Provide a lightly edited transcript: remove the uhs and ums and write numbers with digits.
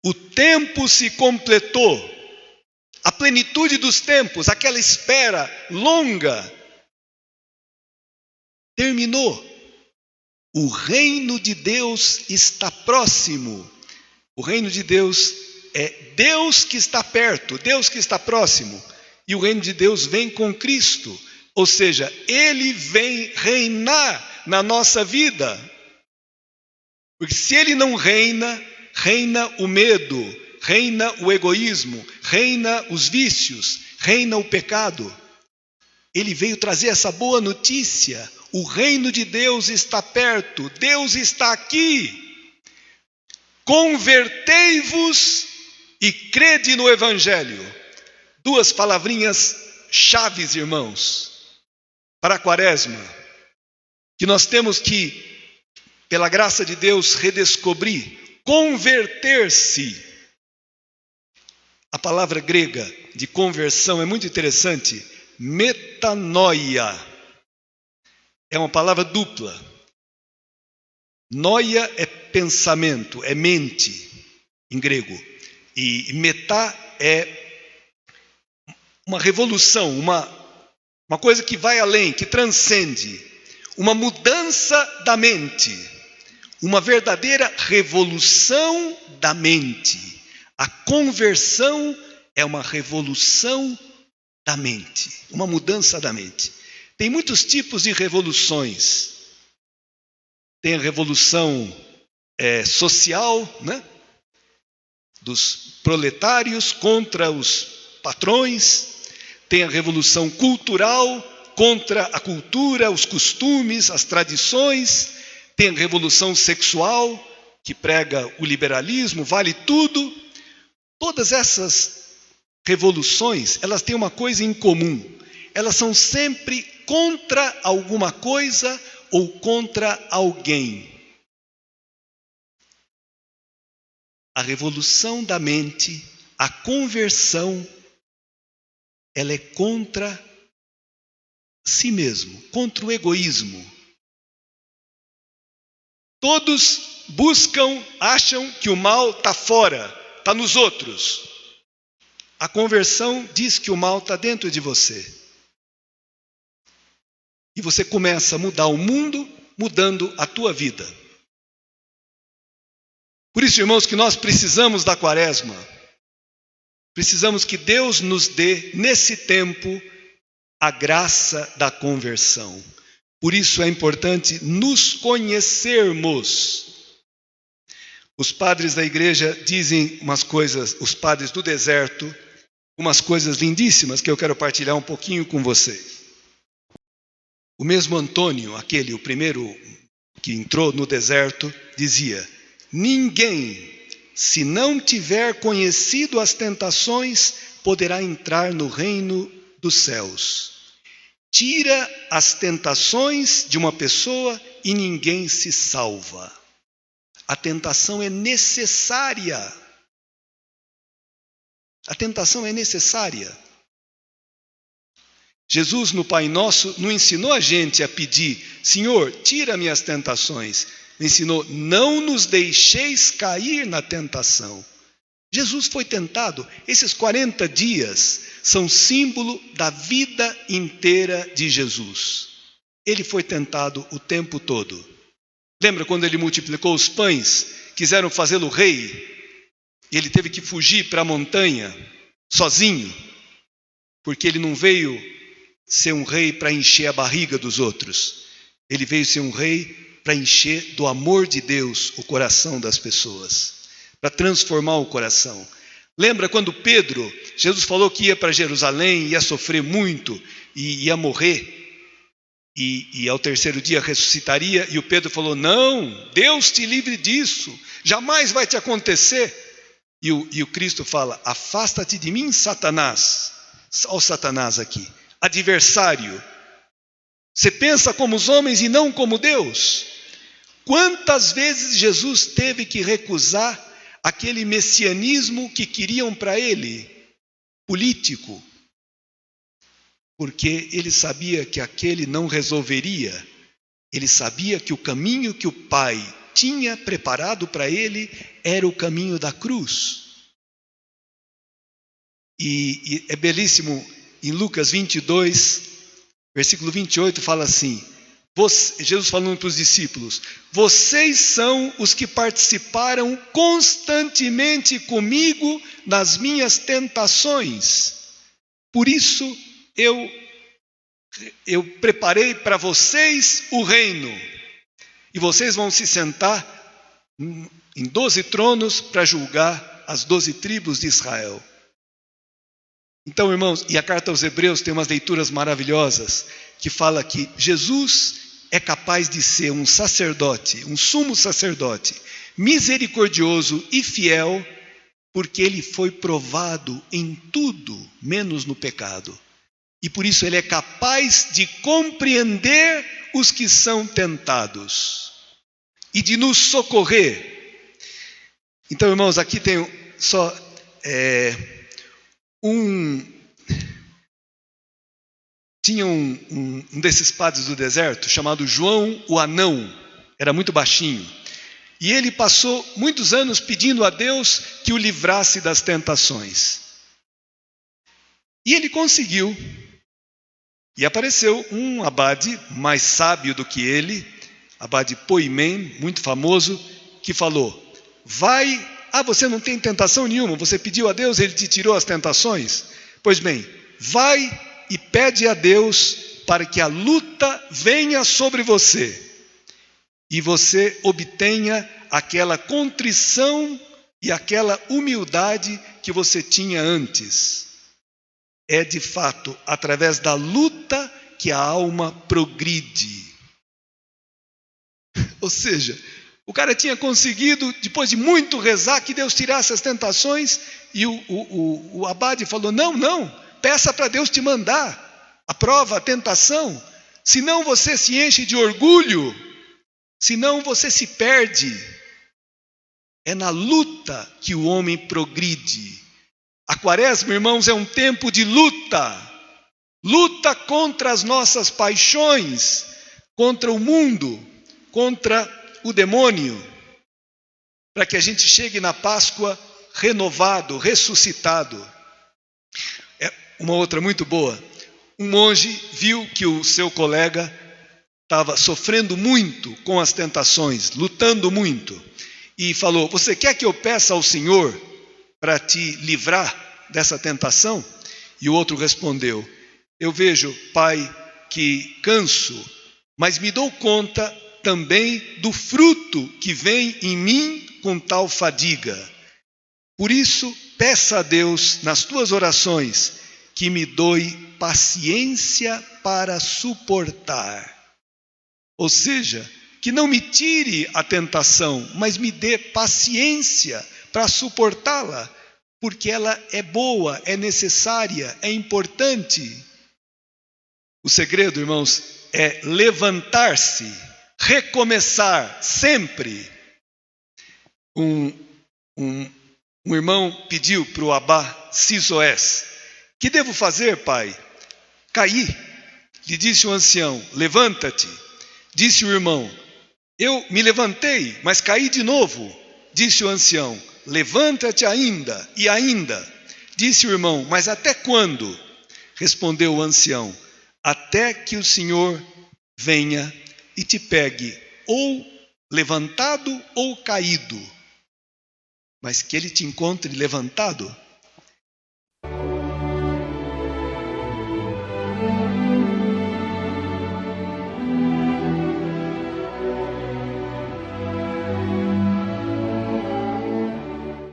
O tempo se completou. A plenitude dos tempos, aquela espera longa, terminou. O reino de Deus está próximo. O reino de Deus é Deus que está perto, Deus que está próximo. E o reino de Deus vem com Cristo. Ou seja, Ele vem reinar na nossa vida. Porque se Ele não reina, reina o medo, reina o egoísmo, reina os vícios, reina o pecado. Ele veio trazer essa boa notícia. O reino de Deus está perto, Deus está aqui. Convertei-vos e crede no Evangelho. 2 palavrinhas chaves, irmãos, para a Quaresma, que nós temos que, pela graça de Deus, redescobrir. Converter-se. A palavra grega de conversão é muito interessante. Metanoia. É uma palavra dupla. Noia é pensamento, é mente, em grego. E metá é uma revolução, uma coisa que vai além, que transcende. Uma mudança da mente. Uma verdadeira revolução da mente. A conversão é uma revolução da mente. Uma mudança da mente. Tem muitos tipos de revoluções. Tem a revolução social, né? Dos proletários contra os patrões. Tem a revolução cultural contra a cultura, os costumes, as tradições. Tem a revolução sexual, que prega o liberalismo, vale tudo. Todas essas revoluções, elas têm uma coisa em comum. Elas são sempre contra alguma coisa ou contra alguém. A revolução da mente, a conversão, ela é contra si mesmo, contra o egoísmo. Todos acham que o mal está fora, está nos outros. A conversão diz que o mal está dentro de você. E você começa a mudar o mundo, mudando a tua vida. Por isso, irmãos, que nós precisamos da Quaresma. Precisamos que Deus nos dê, nesse tempo, a graça da conversão. Por isso é importante nos conhecermos. Os padres da igreja dizem umas coisas, os padres do deserto, umas coisas lindíssimas que eu quero partilhar um pouquinho com vocês. O mesmo Antônio, o primeiro que entrou no deserto, dizia: ninguém, se não tiver conhecido as tentações, poderá entrar no reino dos céus. Tira as tentações de uma pessoa e ninguém se salva. A tentação é necessária. A tentação é necessária. Jesus, no Pai Nosso, não ensinou a gente a pedir: Senhor, tira-me as tentações. Ensinou: não nos deixeis cair na tentação. Jesus foi tentado. Esses 40 dias são símbolo da vida inteira de Jesus. Ele foi tentado o tempo todo. Lembra quando ele multiplicou os pães? Quiseram fazê-lo rei. E ele teve que fugir para a montanha, sozinho. Porque ele não veio ser um rei para encher a barriga dos outros. Ele veio ser um rei para encher do amor de Deus o coração das pessoas. Para transformar o coração. Lembra quando Pedro, Jesus falou que ia para Jerusalém, ia sofrer muito e ia morrer. E ao terceiro dia ressuscitaria. E o Pedro falou: não, Deus te livre disso. Jamais vai te acontecer. E o Cristo fala: afasta-te de mim, Satanás. Olha o Satanás aqui. Adversário. Você pensa como os homens e não como Deus? Quantas vezes Jesus teve que recusar aquele messianismo que queriam para ele, político? Porque ele sabia que aquele não resolveria. Ele sabia que o caminho que o Pai tinha preparado para ele era o caminho da cruz. E é belíssimo, em Lucas 22, versículo 28, fala assim, Jesus falando para os discípulos, vocês são os que participaram constantemente comigo nas minhas tentações. Por isso eu preparei para vocês o reino. E vocês vão se sentar em 12 tronos para julgar as 12 tribos de Israel. Então, irmãos, e a carta aos Hebreus tem umas leituras maravilhosas que fala que Jesus é capaz de ser um sacerdote, um sumo sacerdote, misericordioso e fiel, porque ele foi provado em tudo, menos no pecado. E por isso ele é capaz de compreender os que são tentados e de nos socorrer. Então, irmãos, aqui tem só Tinha um desses padres do deserto, chamado João o Anão, era muito baixinho. E ele passou muitos anos pedindo a Deus que o livrasse das tentações. E ele conseguiu. E apareceu um abade mais sábio do que ele, abade Poimen, muito famoso, que falou, você não tem tentação nenhuma, você pediu a Deus, ele te tirou as tentações? Pois bem, vai e pede a Deus para que a luta venha sobre você e você obtenha aquela contrição e aquela humildade que você tinha antes. É de fato através da luta que a alma progride. Ou seja, o cara tinha conseguido, depois de muito rezar, que Deus tirasse as tentações, e o abade falou, não, peça para Deus te mandar a prova, a tentação, senão você se enche de orgulho, senão você se perde. É na luta que o homem progride. A quaresma, irmãos, é um tempo de luta contra as nossas paixões, contra o mundo, contra o demônio, para que a gente chegue na Páscoa renovado, ressuscitado. Uma outra muito boa, um monge viu que o seu colega estava sofrendo muito com as tentações, lutando muito, e falou, você quer que eu peça ao Senhor para te livrar dessa tentação? E o outro respondeu, eu vejo, Pai, que canso, mas me dou conta também do fruto que vem em mim com tal fadiga. Por isso, peça a Deus nas tuas orações que me doe paciência para suportar. Ou seja, que não me tire a tentação, mas me dê paciência para suportá-la, porque ela é boa, é necessária, é importante. O segredo, irmãos, é levantar-se, recomeçar sempre. Um irmão pediu para o Abá Sisoés, que devo fazer, pai? Caí. Lhe disse o ancião, levanta-te. Disse o irmão, eu me levantei, mas caí de novo. Disse o ancião, levanta-te ainda e ainda. Disse o irmão, mas até quando? Respondeu o ancião, até que o Senhor venha e te pegue ou levantado ou caído, mas que ele te encontre levantado